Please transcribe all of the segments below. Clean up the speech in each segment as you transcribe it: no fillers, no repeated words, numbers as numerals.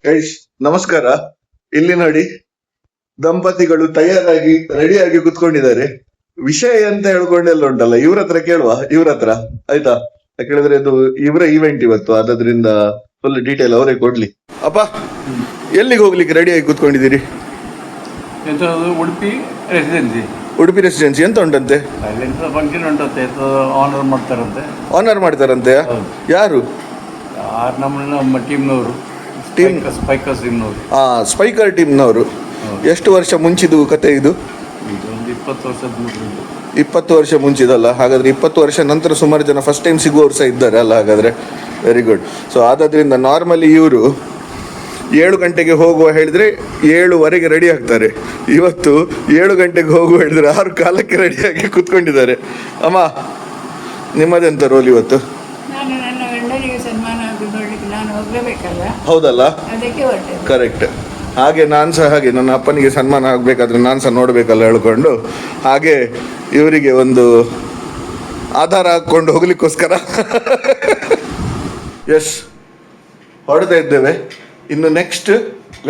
Guys ನಮಸ್ಕಾರ. ಇಲ್ಲಿ ನೋಡಿ, ದಂಪತಿಗಳು ತಯಾರಾಗಿ ರೆಡಿಯಾಗಿ ಕುತ್ಕೊಂಡಿದ್ದಾರೆ. ವಿಷಯ ಅಂತ ಹೇಳ್ಕೊಂಡೆಲ್ಲ ಉಂಟಲ್ಲ, ಇವ್ರ ಹತ್ರ ಕೇಳುವ. ಇವ್ರ ಹತ್ರ ಆಯ್ತಾ? ಯಾಕಂದ್ರೆ ಇದು ಇವರ ಈವೆಂಟ್ ಇವತ್ತು, ಅದರಿಂದ ಫುಲ್ ಡೀಟೇಲ್ ಅವರೇ ಕೊಡ್ಲಿ. ಅಪ್ಪ, ಎಲ್ಲಿಗೆ ಹೋಗ್ಲಿಕ್ಕೆ ರೆಡಿಯಾಗಿ ಕುತ್ಕೊಂಡಿದ್ದೀರಿ? ಉಡುಪಿ ರೆಸಿಡೆನ್ಸಿ. ಉಡುಪಿ ರೆಸಿಡೆನ್ಸಿ ಎಂತ ಉಂಟಂತೆ? ಫಂಕ್ಷನ್ ಉಂಟಂತೆ, ಆನರ್ ಮಾಡ್ತಾರಂತೆ. ಆನರ್ ಮಾಡ್ತಾರಂತೆ? ಯಾರು? ನಮ್ಮ ಟೀಮ್ನವರು, ಸ್ಪೈಕರ್ಸ್ ಟೀಮ್ನವರು. ಸ್ಪೈಕರ್ ಟೀಮ್ನವರು. ಎಷ್ಟು ವರ್ಷ ಮುಂಚಿದು ಕತೆ ಇದು? ಒಂದು 20 ವರ್ಷದ. 20 ವರ್ಷ ಮುಂಚಿದಲ್ಲ? ಹಾಗಾದ್ರೆ 20 ವರ್ಷ ನಂತರ ಸುಮಾರು ಜನ ಫಸ್ಟ್ ಟೈಮ್ ಸಿಗುವವರು ಸಹ ಇದ್ದಾರೆ ಅಲ್ಲ? ಹಾಗಾದ್ರೆ ವೆರಿ ಗುಡ್. ಸೊ ಆದ್ರಿಂದ ನಾರ್ಮಲಿ ಇವರು 7 ಗಂಟೆಗೆ ಹೋಗುವ ಹೇಳಿದ್ರೆ 7:15 ರೆಡಿ ಆಗ್ತಾರೆ. ಇವತ್ತು 7 ಗಂಟೆಗೆ ಹೋಗುವ ಹೇಳಿದ್ರೆ 6:15 ರೆಡಿಯಾಗಿ ಕೂತ್ಕೊಂಡಿದ್ದಾರೆ. ಅಮ್ಮ, ನಿಮ್ಮದೆಂತ ರೋಲ್ ಇವತ್ತು? ಹೌದಲ್ಲ? ಕರೆಕ್ಟ್. ಹಾಗೆ ನಾನು ಸಹ ಹಾಗೆ ನನ್ನ ಅಪ್ಪನಿಗೆ ಸನ್ಮಾನ ಆಗಬೇಕಾದ್ರೆ ನಾನು ಸಹ ನೋಡಬೇಕಲ್ಲ ಹೇಳ್ಕೊಂಡು, ಹಾಗೆ ಇವರಿಗೆ ಒಂದು ಆಧಾರ ಹಾಕ್ಕೊಂಡು ಹೋಗ್ಲಿಕ್ಕೋಸ್ಕರ ಎಸ್ ಹೊಡೆದ ಇದ್ದೇವೆ. ಇನ್ನು ನೆಕ್ಸ್ಟ್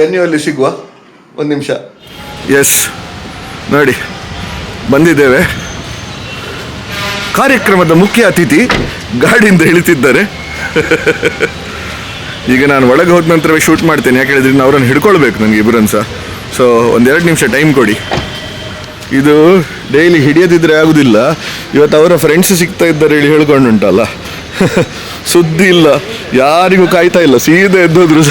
ವೆನ್ಯೂಯಲ್ಲಿ ಸಿಗುವ. ಒಂದು ನಿಮಿಷ. ಎಸ್ ನೋಡಿ, ಬಂದಿದ್ದೇವೆ. ಕಾರ್ಯಕ್ರಮದ ಮುಖ್ಯ ಅತಿಥಿ ಗಾಡಿಯಿಂದ ಇಳಿತಿದ್ದಾರೆ. ಈಗ ನಾನು ಒಳಗೆ ಹೋದ ನಂತರವೇ ಶೂಟ್ ಮಾಡ್ತೇನೆ, ಯಾಕೆ ಹೇಳಿದ್ರೆ ನಾನು ಅವರನ್ನು ಹಿಡ್ಕೊಳ್ಬೇಕು ನನಗೆ ಇಬ್ಬರನ್ನು ಸಹ. ಸೊ 1-2 ನಿಮಿಷ ಟೈಮ್ ಕೊಡಿ. ಇದು ಡೈಲಿ ಹಿಡಿಯೋದಿದ್ರೆ ಆಗೋದಿಲ್ಲ. ಇವತ್ತು ಅವರ ಫ್ರೆಂಡ್ಸ್ ಸಿಗ್ತಾ ಇದ್ದಾರೆ ಹೇಳಿ ಹೇಳ್ಕೊಂಡುಂಟಲ್ಲ, ಸುದ್ದಿ ಇಲ್ಲ, ಯಾರಿಗೂ ಕಾಯ್ತಾ ಇಲ್ಲ, ಸೀದಾ ಎದ್ದೋದ್ರು.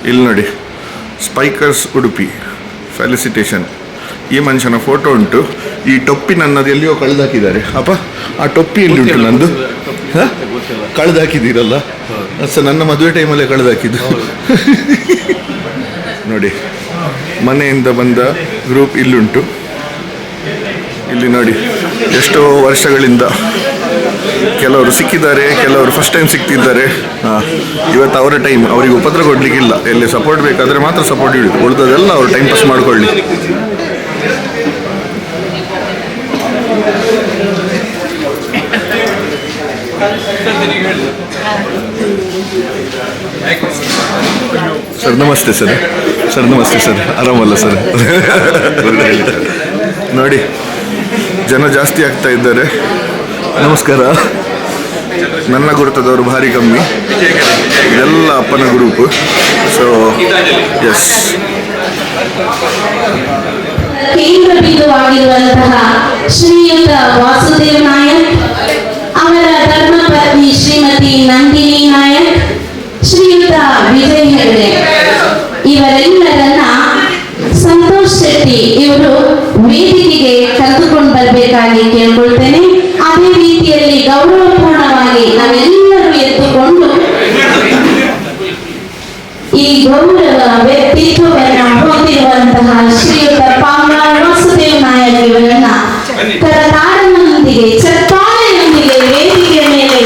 ಇಲ್ಲಿ ನೋಡಿ, ಸ್ಪೈಕರ್ಸ್ ಉಡುಪಿ, ಫೆಲಿಸಿಟೇಷನ್. ಈ ಮನುಷ್ಯನ ಫೋಟೋ ಉಂಟು. ಈ ಟೊಪ್ಪಿ ನನ್ನದು ಎಲ್ಲಿಯೋ ಕಳೆದಾಕಿದ್ದಾರೆ. ಅಪ್ಪ, ಆ ಟೊಪ್ಪಿ ಎಲ್ಲಿ ಉಂಟು ನಂದು? ಕಳೆದಾಕಿದ್ದೀರಲ್ಲ ಸರ್, ನನ್ನ ಮದುವೆ ಟೈಮಲ್ಲೇ ಕಳೆದಾಕಿದ್ದು. ನೋಡಿ, ಮನೆಯಿಂದ ಬಂದ ಗ್ರೂಪ್ ಇಲ್ಲುಂಟು. ಇಲ್ಲಿ ನೋಡಿ, ಎಷ್ಟೋ ವರ್ಷಗಳಿಂದ ಕೆಲವರು ಸಿಕ್ಕಿದ್ದಾರೆ, ಕೆಲವರು ಫಸ್ಟ್ ಟೈಮ್ ಸಿಗ್ತಿದ್ದಾರೆ. ಇವತ್ತು ಅವರ ಟೈಮ್, ಅವರಿಗೆ ಉಪದ್ರ ಕೊಡಲಿಕ್ಕಿಲ್ಲ. ಎಲ್ಲಿ ಸಪೋರ್ಟ್ ಬೇಕಾದರೆ ಮಾತ್ರ ಸಪೋರ್ಟ್ ಹಿಡಿದು, ಉಳಿದದೆಲ್ಲ ಅವರು ಟೈಮ್ ಪಾಸ್ ಮಾಡಿಕೊಳ್ಳಿ. ಸರ್ ನಮಸ್ತೆ ಸರ್. ಸರ್ ನಮಸ್ತೆ ಸರ್. ಆರಾಮಲ್ಲ ಸರ್? ನೋಡಿ, ಜನ ಜಾಸ್ತಿ ಆಗ್ತಾ ಇದ್ದಾರೆ. ನಮಸ್ಕಾರ. ನನ್ನ ಗುರುತದವರು ಭಾರಿ ಕಮ್ಮಿ, ಇದೆಲ್ಲ ಅಪ್ಪನ ಗ್ರೂಪು. ಸೊ ಎಸ್, ಕೇಂದ್ರ ಬಿಂದುವಾಗಿರುವಂತಹ ಶ್ರೀಯುತ ವಾಸುದೇವ್ ನಾಯಕ್, ಅವರ ಧರ್ಮಪತ್ನಿ ಶ್ರೀಮತಿ ನಂದಿನಿ ನಾಯಕ್, ಶ್ರೀಯುತ ವಿಜಯ್ ಹೆಗಡೆ, ಇವರೆಲ್ಲರನ್ನ ಸಂತೋಷ್ ಶೆಟ್ಟಿ ಇವರು ವೇದಿಕೆಗೆ ಕರೆದುಕೊಂಡು ಬರಬೇಕಾಗಿ ಕೇಳ್ಕೊಳ್ತೇನೆ. ಅದೇ ರೀತಿಯಲ್ಲಿ ಗೌರವಪೂರ್ಣವಾಗಿ ನಾವೆಲ್ಲರೂ ಎತ್ತುಕೊಂಡು ಈ ಗೌರವ ವ್ಯಕ್ತಿತ್ವವನ್ನು ಹೊಂದಿರುವಂತಹ ಶ್ರೀಯುತ ಪಾಂಗಾಳ್ ವಾಸುದೇವ್ ನಾಯಕ್ ಇವರನ್ನ ಕರತಾಡನೊಂದಿಗೆ, ಚಪ್ಪಾಳೆಯೊಂದಿಗೆ ವೇದಿಕೆಯ ಮೇಲೆ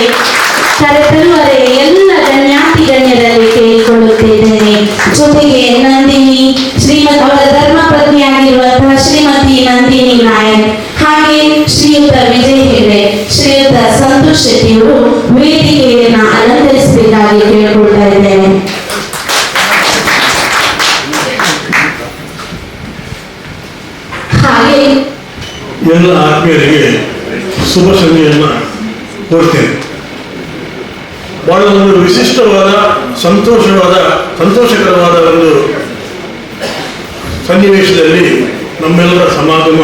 ಕರೆತರುವರೆ ಎಲ್ಲ ಗಣ್ಯಾತಿ ಗಣ್ಯರಲ್ಲಿ ಕೇಳಿಕೊಳ್ಳುತ್ತಿದ್ದೇನೆ. ಜೊತೆಗೆ ನಂದಿನಿ ಶ್ರೀಮತಿ, ಅವರ ಧರ್ಮಪತ್ನಿಯಾಗಿರುವಂತಹ ಶ್ರೀಮತಿ ನಂದಿನಿ ನಾಯಕ್, ಹಾಗೆ ಶ್ರೀಯುತ ವಿಜಯ್ ಹೆಗಡೆ, ಶ್ರೀಯುತ ಸಂತೋಷ್ ಶೆಟ್ಟಿ ಅವರು ವೇದಿಕೆಯನ್ನ ಅಲಂಕರಿಸಬೇಕಾಗಿ ಕೇಳಿಕೊಳ್ತಾ ಇದ್ದೇನೆ. ಹಾಗೆ ಎಲ್ಲ ಆತ್ಮೀಯರಿಗೆ ಶುಭ ಸಂಜೆಯನ್ನು ಕೊಡ್ತೇನೆ. ಬಹಳ ಒಂದು ವಿಶಿಷ್ಟವಾದ, ಸಂತೋಷಕರವಾದ ಒಂದು ಸನ್ನಿವೇಶದಲ್ಲಿ ನಮ್ಮೆಲ್ಲರ ಸಮಾಗಮ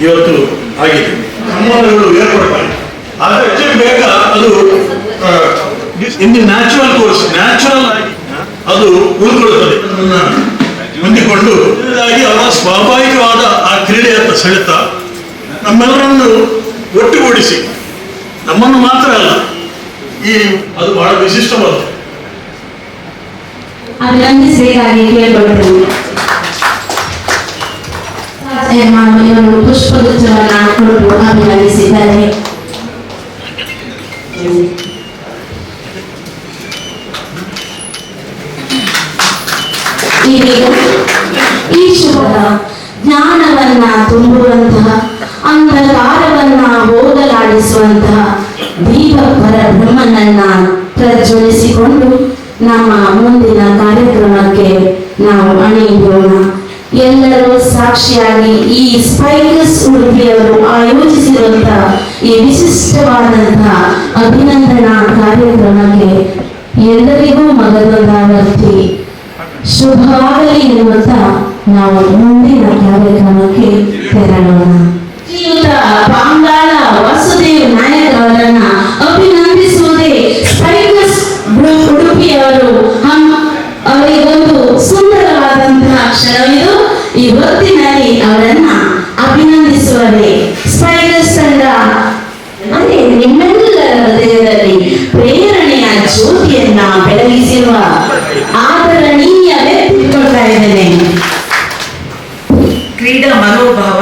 ಇವತ್ತು ಆಗಿದೆ. ಸಂವಾದಗಳು ಏರ್ಪಡ್ತಾರೆ, ಆದರೆ ಹೆಚ್ಚು ಬೇಗ ಅದು in the natural course, natural ಆಗಿ ಅದು ಉಳ್ಕೊಳ್ಳುತ್ತದೆ. ಹೊಂದಿಕೊಂಡು ಅವರ ಸ್ವಾಭಾವಿಕವಾದ ಆ ಕ್ರೀಡೆಯತ್ತ ಸೆಳೆತ ನಮ್ಮೆಲ್ಲರನ್ನು ಒಟ್ಟುಗೂಡಿಸಿ, ನಮ್ಮನ್ನು ಮಾತ್ರ ಅಲ್ಲ, ಅದು ಬಹಳ ವಿಶಿಷ್ಟವಾದ. ಅಭಿನಂದಿಸಬೇಕಾಗಿ ಕೇಳಿಕೊಳ್ಳುತ್ತೇನೆ. ಇವರು ಪುಷ್ಪಗುಚ್ಛವನ್ನು ಕೊಟ್ಟು ಅಭಿನಂದಿಸಿದ್ದಾರೆ. ಈ ಶುಭ ಜ್ಞಾನವನ್ನ ತುಂಬುವಂತಹ, ಅಂಧಕಾರವನ್ನ ಹೋಗಲಾಡಿಸುವಂತಹ ದೀಪ ಪರಬ್ರಹ್ಮನನ್ನ ಪ್ರಜ್ವಲಿಸಿಕೊಂಡು ನಮ್ಮ ಮುಂದಿನ ಕಾರ್ಯಕ್ರಮಕ್ಕೆ ನಾವು ಅಣಿಯೋಣ. ಎಲ್ಲರೂ ಸಾಕ್ಷಿಯಾಗಿ ಈ ಸ್ಪೈಕರ್ಸ್ ಉಡುಪಿಯವರು ಆಯೋಜಿಸಿರುವಂತಹ ಈ ವಿಶಿಷ್ಟವಾದಂತಹ ಅಭಿನಂದನಾ ಕಾರ್ಯಕ್ರಮಕ್ಕೆ ಎಲ್ಲರಿಗೂ ಮಗದೊಂದಾವರ್ತಿ ಶುಭವಾಗಲಿ ಎನ್ನುತ್ತ ನಾವು ಮುಂದಿನ ಕಾರ್ಯಕ್ರಮಕ್ಕೆ ತೆರಳೋಣ. ಶ್ರೀಯುತ ಬಾಂಗಾಳ ವಾಸುದೇವ್ ನಾಯಕ್ ಅವರನ್ನ ಅಭಿನಂದಿಸುವುದೇ ಸ್ಪೈಕರ್ಸ್ ಉಡುಪಿಯವರು ಅವರಿಗೊಂದು ಸುಂದರವಾದಂತಹ ಕ್ಷಣವಿದು. ಈ ಹೊತ್ತಿನಲ್ಲಿ ಅವರನ್ನ ಅಭಿನಂದಿಸುವರೆ ಸ್ಪೈಕರ್ಸ್ ತಂಡ ಅಂದ್ರೆ ನಿಮ್ಮೆಲ್ಲರ ಹೃದಯದಲ್ಲಿ ಪ್ರೇರಣೆಯ ಜ್ಯೋತಿಯನ್ನ ಬೆಳಗಿಸಿರುವ ಆದರಣೀಯ ವ್ಯಕ್ತಿ ಕೊಡ್ತಾ ಇದ್ದೇನೆ. ಕ್ರೀಡಾ ಮನೋಭಾವ,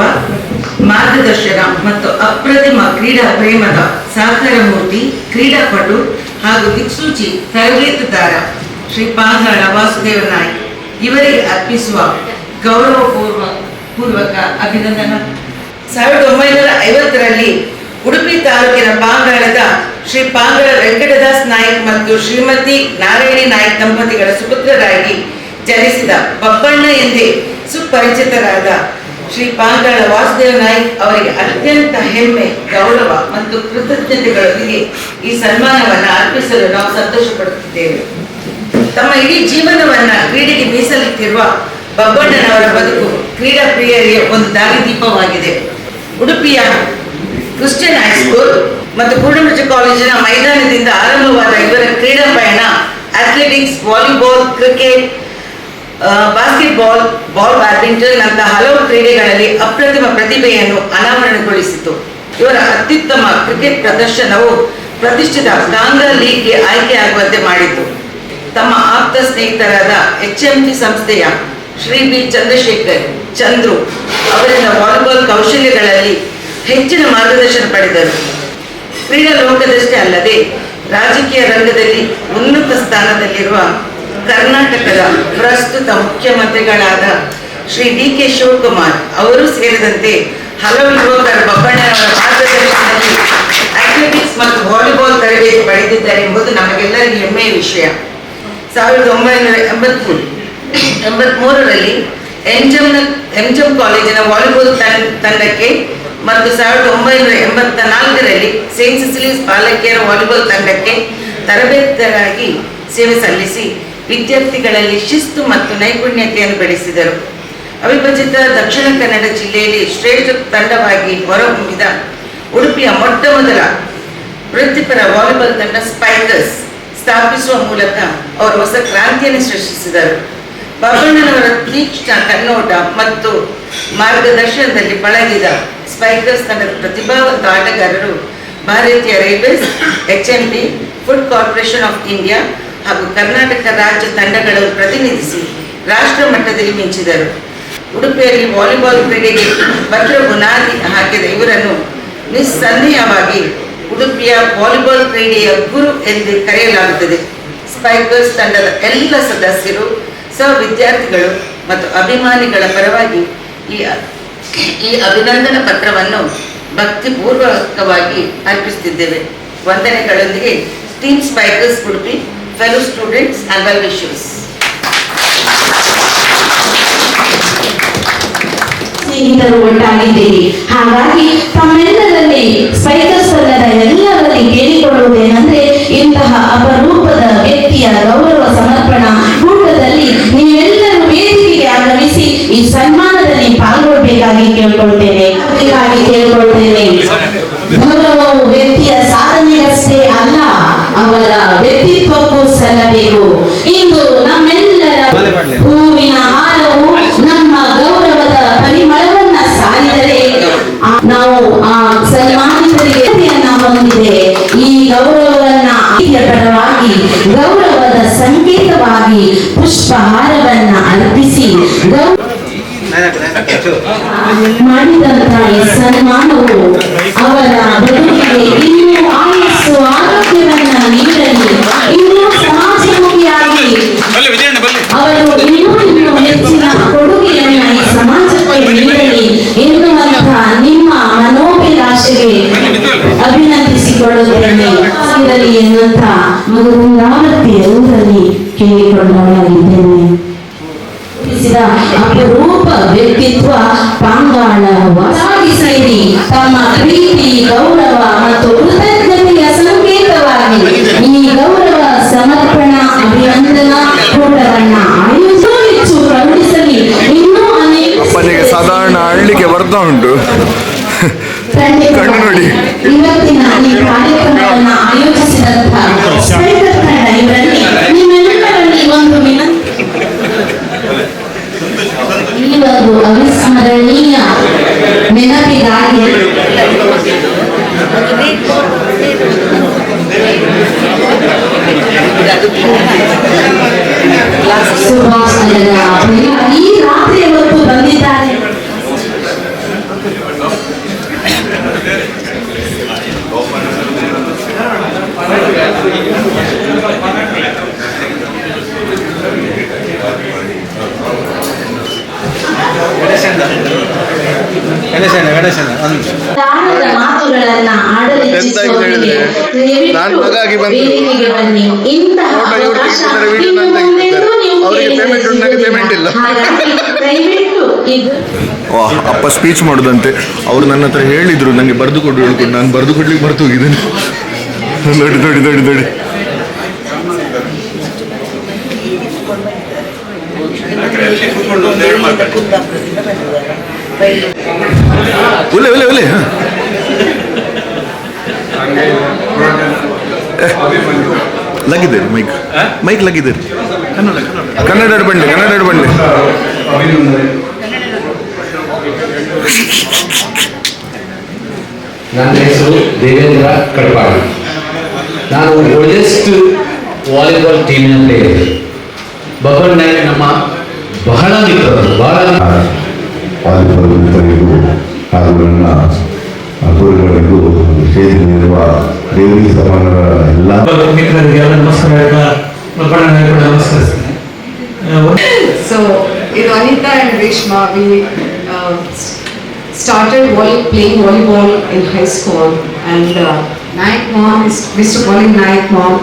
ಮಾರ್ಗದರ್ಶನ ಮತ್ತು ಅಪ್ರತಿಮ ಕ್ರೀಡಾ ಪ್ರೇಮದ ಸಾಕಾರ ಮೂರ್ತಿ, ಕ್ರೀಡಾಪಟು ಹಾಗೂ ದಿಕ್ಸೂಚಿ ತರಬೇತುದಾರ ಶ್ರೀ ಪಾಂಗಾಳ ವಾಸುದೇವ ನಾಯ್ಕ್ ಇವರಿಗೆ ಅರ್ಪಿಸುವ ಗೌರವಪೂರ್ವಕ ಅಭಿನಂದನಾ. 1950ರಲ್ಲಿ ಉಡುಪಿ ತಾಲೂಕಿನ ಪಾಂಗಾಳದ ಶ್ರೀ ಪಾಂಗಾಳ ವೆಂಕಟದಾಸ್ ನಾಯ್ಕ್ ಮತ್ತು ಶ್ರೀಮತಿ ನಾರಾಯಣಿ ನಾಯ್ಕ್ ದಂಪತಿಗಳ ಸುಪುತ್ರರಾಗಿ ಜನಿಸಿದ ಬಬ್ಬಣ್ಣ ಎಂದೇ ಸುಪರಿಚಿತರಾದ ಶ್ರೀ ಪಾಂಗಾಳ ವಾಸುದೇವ ನಾಯ್ಕ್ ಅವರಿಗೆ ಅತ್ಯಂತ ಹೆಮ್ಮೆ, ಗೌರವ ಮತ್ತು ಕೃತಜ್ಞತೆಗಳೊಂದಿಗೆ ಈ ಸನ್ಮಾನವನ್ನು ಅರ್ಪಿಸಲು ನಾವು ಸಂತೋಷ ಪಡುತ್ತಿದ್ದೇವೆ. ತಮ್ಮ ಇಡೀ ಜೀವನವನ್ನ ಕ್ರೀಡೆಗೆ ಮೀಸಲಿಟ್ಟಿರುವ ಬಬ್ಬಣ್ಣನವರ ಬದುಕು ಕ್ರೀಡಾ ಪ್ರಿಯರಿಗೆ ಒಂದು ದಾರಿದೀಪವಾಗಿದೆ. ಉಡುಪಿಯ ಕ್ರಿಶ್ಚಿಯನ್ ಹೈಸ್ಕೂಲ್ ಮತ್ತು ಪೂರ್ಣಮುಜ ಕಾಲೇಜಿನ ಮೈದಾನದಿಂದ ಆರಂಭವಾದ ಇವರ ಕ್ರೀಡಾ ಪಯಣ athletics, volleyball, cricket, basketball, badminton ನಂತಹ ಹಲವು ಕ್ರೀಡೆಗಳಲ್ಲಿ ಅಪ್ರತಿಮ ಪ್ರತಿಭೆಯನ್ನು ಅನಾವರಣಗೊಳಿಸಿತು. ಇವರ ಅತ್ಯುತ್ತಮ ಕ್ರಿಕೆಟ್ ಪ್ರದರ್ಶನವು ಪ್ರತಿಷ್ಠಿತ ಕಾಂಗ್ರಾ ಲೀಗ್ಗೆ ಆಯ್ಕೆಯಾಗುವಂತೆ ಮಾಡಿತು. ತಮ್ಮ ಆಪ್ತ ಸ್ನೇಹಿತರಾದ HMT ಸಂಸ್ಥೆಯ ಶ್ರೀ ಬಿ ಚಂದ್ರಶೇಖರ್ ಚಂದ್ರು ಅವರಿಂದ ವಾಲಿಬಾಲ್ ಕೌಶಲ್ಯಗಳಲ್ಲಿ ಹೆಚ್ಚಿನ ಮಾರ್ಗದರ್ಶನ ಪಡೆದರು. ಕ್ರೀಡಾ ಲೋಕದಷ್ಟೇ ಅಲ್ಲದೆ ರಾಜಕೀಯ ರಂಗದಲ್ಲಿ ಉನ್ನತ ಸ್ಥಾನದಲ್ಲಿರುವ ಕರ್ನಾಟಕದ ಪ್ರಸ್ತುತ ಮುಖ್ಯಮಂತ್ರಿಗಳಾದ ಶ್ರೀ DK ಶಿವಕುಮಾರ್ ಅವರು ಸೇರಿದಂತೆ ಹಲವು ಯುವಕರು ಬಬ್ಬಣ್ಣನವರ ಮಾರ್ಗದರ್ಶನದಲ್ಲಿ ಅಥ್ಲೆಟಿಕ್ಸ್ ಮತ್ತು ವಾಲಿಬಾಲ್ ತರಬೇತಿ ಪಡೆದಿದ್ದಾರೆ ಎಂಬುದು ನಮಗೆಲ್ಲರಿಗೂ ಹೆಮ್ಮೆಯ ವಿಷಯ. 1983ರಲ್ಲಿ ಎಂಜಮ್ ಕಾಲೇಜಿನ ವಾಲಿಬಾಲ್ ತಂಡಕ್ಕೆ ಮತ್ತು 1984ರಲ್ಲಿ ಸೇಂಟ್ ಸಿಸಿಲೀಸ್ ಬಾಲಕಿಯರ ವಾಲಿಬಾಲ್ ತಂಡಕ್ಕೆ ತರಬೇತರಾಗಿ ಸೇವೆ ಸಲ್ಲಿಸಿ ವಿದ್ಯಾರ್ಥಿಗಳಲ್ಲಿ ಶಿಸ್ತು ಮತ್ತು ನೈಪುಣ್ಯತೆಯನ್ನು ಬೆಳೆಸಿದರು. ಅವಿಭಜಿತ ದಕ್ಷಿಣ ಕನ್ನಡ ಜಿಲ್ಲೆಯಲ್ಲಿ ಶ್ರೇಷ್ಠ ತಂಡವಾಗಿ ಹೊರಹೊಮ್ಮಿದ ಉಡುಪಿಯ ಮೊಟ್ಟ ಮೊದಲ ವೃತ್ತಿಪರ ವಾಲಿಬಾಲ್ ತಂಡ ಸ್ಪೈಕರ್ಸ್ ಸ್ಥಾಪಿಸುವ ಮೂಲಕ ಅವರು ಹೊಸ ಕ್ರಾಂತಿಯನ್ನು ಸೃಷ್ಟಿಸಿದರು. ಬಬ್ಬಣ್ಣನವರ ತೀಕ್ಷ್ಣ ಕಣ್ಣೋಟ ಮತ್ತು ಮಾರ್ಗದರ್ಶನದಲ್ಲಿ ಪಳಗಿದ ಸ್ಪೈಕರ್ಸ್ ತಂಡದ ಪ್ರತಿಭಾವಂತ ಆಟಗಾರರು ಭಾರತೀಯ railways, HMT, food corporation of India ಹಾಗೂ ಕರ್ನಾಟಕ ರಾಜ್ಯ ತಂಡಗಳನ್ನು ಪ್ರತಿನಿಧಿಸಿ ರಾಷ್ಟ್ರ ಮಟ್ಟದಲ್ಲಿ ಮಿಂಚಿದರು. ಉಡುಪಿಯಲ್ಲಿ ವಾಲಿಬಾಲ್ ಕ್ರೀಡೆಗೆ ಭದ್ರ ಬುನಾದಿ ಹಾಕಿದ ಇವರನ್ನು ನಿಸ್ಸಂದೇಹವಾಗಿ ಉಡುಪಿಯ ವಾಲಿಬಾಲ್ ಕ್ರೀಡೆಯ ಗುರು ಎಂದು ಕರೆಯಲಾಗುತ್ತದೆ. ಸ್ಪೈಕರ್ಸ್ ತಂಡದ ಎಲ್ಲ ಸದಸ್ಯರು, ಸಹ ವಿದ್ಯಾರ್ಥಿಗಳು ಮತ್ತು ಅಭಿಮಾನಿಗಳ ಪರವಾಗಿ ಈ ಅಭಿನಂದನಾ ಪತ್ರವನ್ನು ಭಕ್ತಿಪೂರ್ವಕವಾಗಿ ಅರ್ಪಿಸುತ್ತಿದ್ದೇವೆ. ವಂದನೆಗಳೊಂದಿಗೆ team spikers Udupi, fellow students and well wishers. ಸ್ನೇಹಿತರು ಒಟ್ಟಾಗಿದ್ದೀರಿ. ಹಾಗಾಗಿ ತಮ್ಮೆಲ್ಲರಲ್ಲಿ ಸ್ಪೈಕರ್ಸ್ ತಂಡದ ಎಲ್ಲರಲ್ಲಿ ಕೇಳಿಕೊಳ್ಳುವುದೇನೆಂದ್ರೆ, ಇಂತಹ ಅಪರೂಪದ ವ್ಯಕ್ತಿಯ ಗೌರವ ಸಮರ್ಪಣಾ ಕೂಟದಲ್ಲಿ ನೀವೆಲ್ಲರೂ ವೇದಿಕೆಗೆ ಆಗಮಿಸಿ ಈ ಸನ್ಮಾನದಲ್ಲಿ ಪಾಲ್ಗೊಳ್ಳಬೇಕಾಗಿ ಕೇಳ್ಕೊಳ್ತೇನೆ. ಗೌರವವು ವ್ಯಕ್ತಿಯ ಸಾಧನೆಗಷ್ಟೇ ಅಲ್ಲ, ಅವರ ವ್ಯಕ್ತಿತ್ವಕ್ಕೂ ಸಲ್ಲಬೇಕು. ಇಂದು ನಮ್ಮೆಲ್ಲರ ಹೂವಿನ ಹಾರವು ನಮ್ಮ ಗೌರವದ ಪರಿಮಳವನ್ನ ಸಾರಿದರೆ ನಾವು ಆ ಸನ್ಮಾನಿತರಿಗೆ ಹೊಂದಿದೆ. ಈ ಗೌರವವನ್ನ ಪರವಾಗಿ ಗೌರವದ ಸಂಕೇತವಾಗಿ ಪುಷ್ಪಹಾರವನ್ನ ಅರ್ಪಿಸಿ ಮಾಡಿದಂತಹ ಈ ಸನ್ಮಾನವು ಅವರ ಬದುಕಿಗೆ ಇನ್ನೂ ಆಯಸ್ಸು, ಆರೋಗ್ಯವನ್ನ ನೀಡಲಿ, ಇನ್ನೂ ಸಮಾಜಮುಖಿಯಾಗಿ ಅವರು ಇನ್ನೂ ಹೆಚ್ಚಿನ ಕೊಡುಗೆಯನ್ನ ಈ ಸಮಾಜಕ್ಕೆ ನೀಡಲಿ ಎನ್ನುವಂತಹ ನಿಮ್ಮ ಮನೋಭಿಲಾಷೆಗೆ ಅಭಿನಂದಿಸಿಕೊಳ್ಳುತ್ತೇನೆ ಎನ್ನುವಂತಹ ಮಗದೊಂದಾವತ್ತಿ ಎಲ್ಲರಲ್ಲಿ ಕೇಳಿಕೊಂಡವನಾಗಿದ್ದೇನೆ. ಅಪರೂಪ ವ್ಯಕ್ತಿತ್ವ ಪಾಂಗಾಳ ವಸಾಗಿ ಸೇರಿ ತಮ್ಮ ಪ್ರೀತಿ ಗೌರವ ಮತ್ತು ಕೃತಜ್ಞತೆಯ ಸಂಕೇತವಾಗಿ ಈ ಗೌರವ ಸಮರ್ಪಣಾ ಅಭಿನಂದನಾ ಕೂಟವನ್ನ ಆಯೋಜಿಸಿ ಪ್ರಕಟಿಸಲಿ. ಇನ್ನೂ ಅನೇಕ ಅಪ್ಪನಿಗೆ ಸಾಧಾರಣ ಅಳ್ಳಿಕೆ ಬರ್ತಾ ಉಂಟು. ಕಣ್ಣು ನೋಡಿ. ಇವತ್ತಿನ ಈ ಕಾರ್ಯಕ್ರಮವನ್ನು ಆಯೋಜಿಸಿದಂತಹ ಸ್ಪೀಕರ್ ತಂಡ ಇವರಲ್ಲಿ ನಿಮ್ಮೆಲ್ಲರಲ್ಲಿ ಒಂದು ವಿನಂತಿ. ಈ ಒಂದು ಅವಿಸ್ಮರಣೀಯ ನೆನಪಿಗಾಗಿ ಸುಭಾಷ್ ಈ ರಾತ್ರಿ ಹೊತ್ತು ಬಂದಿದ್ದಾರೆ. ತಾಳದ ಮಾತುಗಳನ್ನ ಆಡಲಿಚ್ಛಿಸುವವರಿಗೆ ನಾನು ಮಗಾಗಿ ಬಂದು ವೇದಿಕೆಗೆ ಬನ್ನಿ. ಇಂತಹ ಫೋಟೋ ಇವ್ರು ಅವಕಾಶ ತೆಗೆದಿದ್ದಾರೆ, ವಿಡಿಯೋ ಇನ್ನು ನಾನು ಮುಂದೆಂದೂ ನೀವು ಅವರಿಗೆ ಪೇಮೆಂಟ್ ಉಂಟು, ನನಗೆ ಪೇಮೆಂಟ್ ಇಲ್ಲ. ಹಾಗಾಗಿ ದಯವಿಟ್ಟು ಇದು ಅಪ್ಪ ಸ್ಪೀಚ್ ಮಾಡೋದಂತೆ. ಅವ್ರು ನನ್ನ ಹತ್ರ ಹೇಳಿದ್ರು ನನಗೆ ಬರೆದು ಕೊಡು ಹೇಳ್ಕೊಂಡು, ನಾನು ಬರೆದು ಕೊಡ್ಲಿಕ್ಕೆ ಮರೆತು ಹೋಗಿದ್ದೇನೆ. ನೋಡಿ ನೋಡಿ ನೋಡಿ ನೋಡಿ. ಒಲೆ ಒಲೆ ಒಲೆ. ಲಗಿದ್ದೀರಿ ಮೈಕ್ ಮೈಕ್ ಲಗಿದ್ದೀರಿ. ಕನ್ನಡ ಬಂಡಿ ಕನ್ನಡ ಬಂಡಿ. ನನ್ನ ಹೆಸರು ದೇವೇಂದ್ರ ಕಡ್ಪಾಡಿ. ನಾನು ಓಲ್ಡೆಸ್ಟ್ ವಾಲಿಬಾಲ್ ಟೀಮಿನ ಪ್ಲೇಯರ್. ಬಬಲ್ ನಾಯಕ್ ನಮ್ಮ ಬಹಳ ಮಿತ್ರರು, ಬಹಳ ವಾಲಿಬಾಲ್ ಮಿತ್ರರಿಗೂ ಹಾಗೂ ನನ್ನ ಗುರುಗಳಿಗೂ ಸೇರಿರುವ ದೇವಿ ಸಮಾನರ ಎಲ್ಲ ಮಿತ್ರರಿಗೆ ನಮಸ್ಕಾರ. ನಮಸ್ಕರಿಸ್ತೇನೆ. So, in Anita and Reshma, we started playing volleyball in high school, and Naik mom, Mr. Colin Naik mom.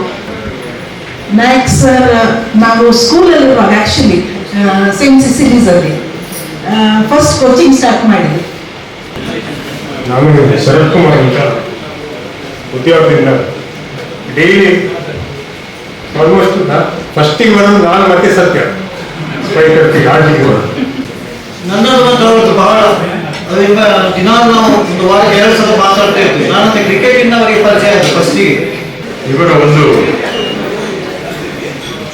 Naik sir ನಾವು ಸ್ಕೂಲಲ್ಲಿರುವಾಗ ಆ್ಯಕ್ಚುಲಿ ಸೇಂಟ್ ಸಿಸಿಲೀಸಲ್ಲಿ ಫಸ್ಟ್ ಕೋಚಿಂಗ್ ಸ್ಟಾರ್ಟ್ ಮಾಡಿದ್ವಿ. ನಾನು ಶರತ್ ಕುಮಾರ್ ಅಂತ ಉದ್ಯೋಗದಿಂದ ಡೈಲಿ ಆಲ್ಮೋಸ್ಟ್ ಫಸ್ಟಿಗೆ ಬರೋದು ನಾನು ಮತ್ತೆ ಸತ್ಯ ಸ್ಪೈಕರ್ಗೆ ಆಡ್ಲಿಕ್ಕೆ ಬರೋದು. ನನ್ನದು ಬಹಳ ಅದರಿಂದ ದಿನ ನಾವು ಒಂದು ವಾರಕ್ಕೆ 2 ಸಲ ಮಾತಾಡ್ತಾ ಇರ್ತೀವಿ. ನಾನು ಕ್ರಿಕೆಟ್ ಇನ್ನವರಿಗೆ ಪರಿಚಯ ಆಯಿತು ಫಸ್ಟಿಗೆ. ಇವರ ಒಂದು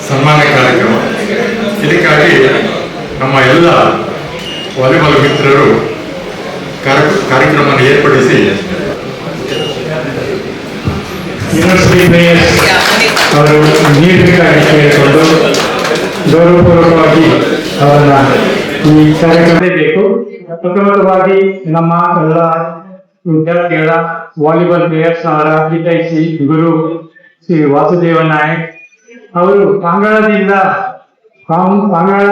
ಸನ್ಮಾನ ಕಾರ್ಯಕ್ರಮ, ಇದಕ್ಕಾಗಿ ನಮ್ಮ ಎಲ್ಲ ವಾಲಿಬಾಲ್ ಮಿತ್ರರು ಕಾರ್ಯಕ್ರಮ ಏರ್ಪಡಿಸಿ ಯೂನಿವರ್ಸಿಟಿ ಪ್ಲೇಯರ್ಸ್ ಅವರು ನೀಡಬೇಕಾಗಿ ಕೇಳಿಕೊಂಡು ಗೌರವಪೂರ್ವಕವಾಗಿ ಅವರನ್ನ ಈ ಕಾರ್ಯಕ್ರಮ ಬೇಕು. ಪ್ರಥಮವಾಗಿ ನಮ್ಮ ಎಲ್ಲ ವಿದ್ಯಾರ್ಥಿಗಳ ವಾಲಿಬಾಲ್ ಪ್ಲೇಯರ್ಸ್ ಅವರ ಹಿತೈಷಿ ಗುರು ಶ್ರೀ ವಾಸುದೇವ ನಾಯಕ್ ಅವರು ಪಾಂಗಾಳದಿಂದ ಪಾಂಗಾಳ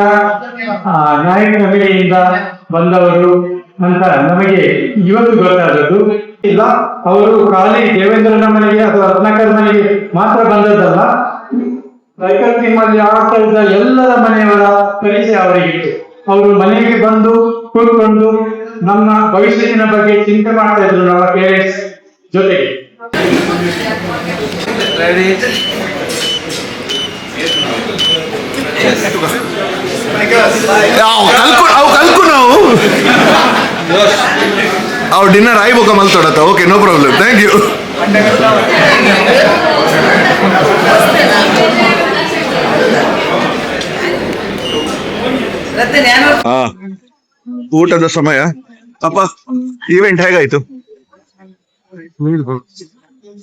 ನಾಯಕನಹಳ್ಳಿಯಿಂದ ಬಂದವರು ಅಂತ ನಮಗೆ ಇವತ್ತು ಗೊತ್ತಾದದ್ದು ಇಲ್ಲ. ಅವರು ಖಾಲಿ ದೇವೇಂದ್ರನ ಮನೆಗೆ ಅಥವಾ ರತ್ನಾಕರ್ ಮನೆಗೆ ಮಾತ್ರ ಬಂದದ್ದಲ್ಲ, ಸೈಕಲ್ ಟೀಮ್ ಅಲ್ಲಿ ಆಡ್ತಾ ಇದ್ದ ಎಲ್ಲರ ಮನೆಯವರ ಪರಿಚಯ ಅವರಿಗಿತ್ತು. ಅವರು ಮನೆಗೆ ಬಂದು ಕೂತ್ಕೊಂಡು ನಮ್ಮ ಭವಿಷ್ಯತ್ತಿನ ಬಗ್ಗೆ ಚಿಂತೆ ಮಾಡ್ತಾ ಇದ್ರು ನಮ್ಮ ಪೇರೆಂಟ್ಸ್ ಜೊತೆಗೆ. ಅವು ಡಿನ್ನರ್ ಆಯ್ಬೋಕ ಮಲ್ತೋಡತ್ತ. Okay, no problem, thank you. ಊಟದ ಸಮಯ. ಅಪ್ಪ, ಈವೆಂಟ್ ಹೇಗಾಯ್ತು?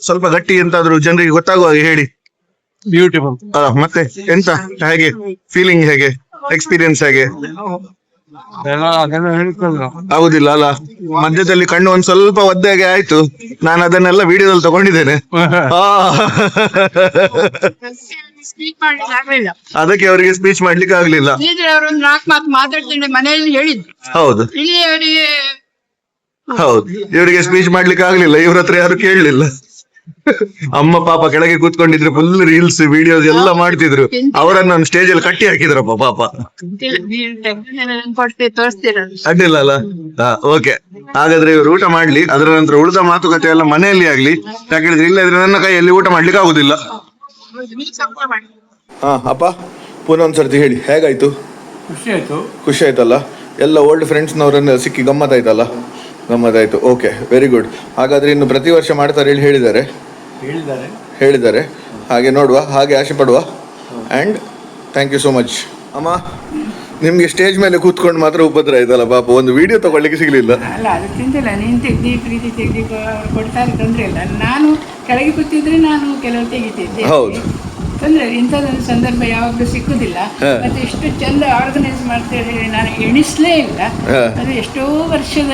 ಸ್ವಲ್ಪ ಗಟ್ಟಿ ಎಂತಾದ್ರು ಜನರಿಗೆ ಗೊತ್ತಾಗುವಾಗ ಹೇಳಿ. ಬ್ಯೂಟಿಫುಲ್. ಮತ್ತೆ ಎಂತ, ಹೇಗೆ ಫೀಲಿಂಗ್, ಹೇಗೆ ಎಕ್ಸ್ಪೀರಿಯನ್ಸ್, ಹೇಗೆ ಆಗುದಿಲ್ಲ ಅಲ್ಲ? ಮಧ್ಯದಲ್ಲಿ ಕಣ್ಣು ಒಂದ್ ಸ್ವಲ್ಪ ಒದ್ದೆಗೆ ಆಯ್ತು. ನಾನು ಅದನ್ನೆಲ್ಲ ವಿಡಿಯೋದಲ್ಲಿ ತಗೊಂಡಿದ್ದೇನೆ. ಅದಕ್ಕೆ ಅವರಿಗೆ ಸ್ಪೀಚ್ ಮಾಡ್ಲಿಕ್ಕೆ ಆಗ್ಲಿಲ್ಲ. ಹೌದು ಹೌದು, ಇವರಿಗೆ ಸ್ಪೀಚ್ ಮಾಡ್ಲಿಕ್ಕೆ ಆಗ್ಲಿಲ್ಲ. ಇವ್ರ ಹತ್ರ ಯಾರು ಕೇಳಲಿಲ್ಲ. ಅಮ್ಮ ಪಾಪ ಕೆಳಗೆ ಕೂತ್ಕೊಂಡಿದ್ರು, ಫುಲ್ ರೀಲ್ಸ್ ವಿಡಿಯೋಸ್ ಎಲ್ಲ ಮಾಡ್ತಿದ್ರು. ಅವರನ್ನ ಒಂದು ಸ್ಟೇಜ್ ಅಲ್ಲಿ ಕಟ್ಟಿ ಹಾಕಿದ್ರಪ್ಪ ಪಾಪ. ಅಡ್ಡಿಲ್ಲ ಅಲ್ಲ. ಓಕೆ, ಹಾಗಾದ್ರೆ ಇವರು ಊಟ ಮಾಡ್ಲಿ, ಅದರ ನಂತರ ಉಳಿದ ಮಾತುಕತೆ ಎಲ್ಲ ಮನೆಯಲ್ಲಿ ಆಗ್ಲಿ. ಯಾಕಂದ್ರೆ ಇಲ್ಲದ್ರೆ ನನ್ನ ಕೈಯಲ್ಲಿ ಊಟ ಮಾಡ್ಲಿಕ್ಕೆ ಆಗುದಿಲ್ಲ. ಅಪ್ಪ ಪುನಃ ಒಂದ್ಸರ್ತಿ ಹೇಳಿ, ಹೇಗಾಯ್ತು? ಖುಷಿ ಆಯ್ತಲ್ಲ? ಎಲ್ಲ ಓಲ್ಡ್ ಫ್ರೆಂಡ್ಸ್ನವರನ್ನ ಸಿಕ್ಕಿ ಗಮ್ಮತ್ತಾಯ್ತಲ್ಲ? ಗಮ್ಮತ್ತಾಯ್ತು. Okay, very good. ಹಾಗಾದ್ರೆ ಇನ್ನು ಪ್ರತಿ ವರ್ಷ ಮಾಡ್ತಾರೆ ಹೇಳಿದ್ದಾರೆ. ಹಾಗೆ ನೋಡುವ, ಹಾಗೆ ಆಸೆ ಪಡುವ. And thank you so much. ಅಮ್ಮ, ನಿಮ್ಗೆ ಸ್ಟೇಜ್ ಮೇಲೆ ಕೂತ್ಕೊಂಡು ಮಾತ್ರ ಉಪದ್ರ ಆಯ್ತಲ್ಲ ಪಾಪ, ಒಂದು ವಿಡಿಯೋ ತಗೊಳ್ಳಿಕ್ಕೆ ಸಿಗ್ಲಿಲ್ಲ. ಅಲ್ಲ, ಅದು ಚಿಂತಿಲ್ಲ, ನೀನು ತೆಗ್ದು ಕೊಡ್ತಾರೆ, ತೊಂದರೆ ಇಲ್ಲ. ನಾನು ಕೆಳಗೆ ಕೂತಿದ್ರೆ ನಾನು ಕೆಲವು ತೆಗಿತಿದ್ದೆ. ಹೌದು, ತೊಂದರೆ, ಇಂಥದ್ದೊಂದು ಸಂದರ್ಭ ಯಾವಾಗಲೂ ಸಿಕ್ಕುದಿಲ್ಲ. ಮತ್ತೆ ಎಷ್ಟು ಚಂದ ಆರ್ಗನೈಸ್ ಮಾಡ್ತೇವೆ, ನಾನು ಎಣಿಸ್ಲೇ ಇಲ್ಲ. ಅದು ಎಷ್ಟೋ ವರ್ಷದ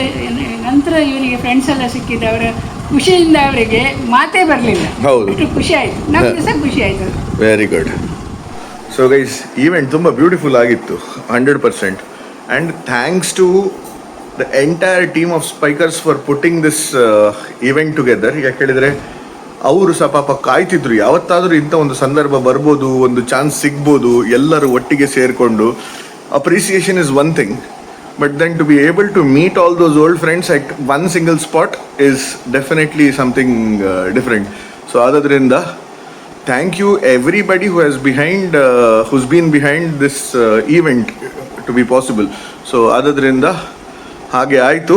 ನಂತರ ಇವರಿಗೆ ಫ್ರೆಂಡ್ಸ್ ಎಲ್ಲ ಸಿಕ್ಕಿದ್ದು, ಅವರ ಖುಷಿಯಿಂದ ಅವರಿಗೆ ಮಾತೇ ಬರಲಿಲ್ಲ. ಹೌದು, ಎಷ್ಟು ಖುಷಿ ಆಯ್ತು, ನಮಗೆ ಸಹ ಖುಷಿ ಆಯ್ತು. Very good. So guys, event ತುಂಬ ಬ್ಯೂಟಿಫುಲ್ ಆಗಿತ್ತು, 100%. And thanks to the entire team of spikers for putting this event together. ಯಾಕೆ ಹೇಳಿದರೆ ಅವರು ಸಹ ಪಾಪ ಕಾಯ್ತಿದ್ರು, ಯಾವತ್ತಾದರೂ ಇಂಥ ಒಂದು ಸಂದರ್ಭ ಬರ್ಬೋದು, ಒಂದು ಚಾನ್ಸ್ ಸಿಗ್ಬೋದು, ಎಲ್ಲರೂ ಒಟ್ಟಿಗೆ ಸೇರಿಕೊಂಡು. Appreciation is one thing, but then to be able to meet all those old friends at one single spot is definitely something different. So ಆದ್ದರಿಂದ thank you everybody who's been behind this event to be possible. So ಅದರಿಂದ ಹಾಗೆ ಆಯಿತು,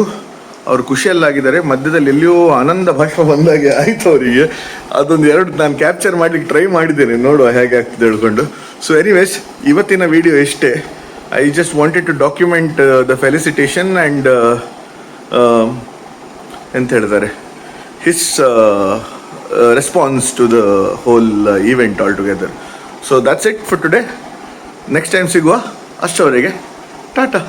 ಅವರು ಖುಷಿಯಲ್ಲಾಗಿದ್ದಾರೆ. ಮಧ್ಯದಲ್ಲಿ ಎಲ್ಲಿಯೋ ಆನಂದ ಭಾಷೆ ಬಂದಾಗೆ ಆಯಿತು ಅವರಿಗೆ. ಅದೊಂದು ಎರಡು ನಾನು ಕ್ಯಾಪ್ಚರ್ ಮಾಡಲಿಕ್ಕೆ ಟ್ರೈ ಮಾಡಿದ್ದೇನೆ, ನೋಡುವ ಹೇಗೆ ಆಗ್ತದೆ ಹೇಳ್ಕೊಂಡು. ಸೊ ಎನಿವೇಸ್, ಇವತ್ತಿನ ವಿಡಿಯೋ ಇಷ್ಟೇ. I just wanted to document the felicitation and ಎಂತ ಹೇಳ್ತಾರೆ, his response to the whole event altogether. So that's it for today. Next time sigua, ashtavarege, tata.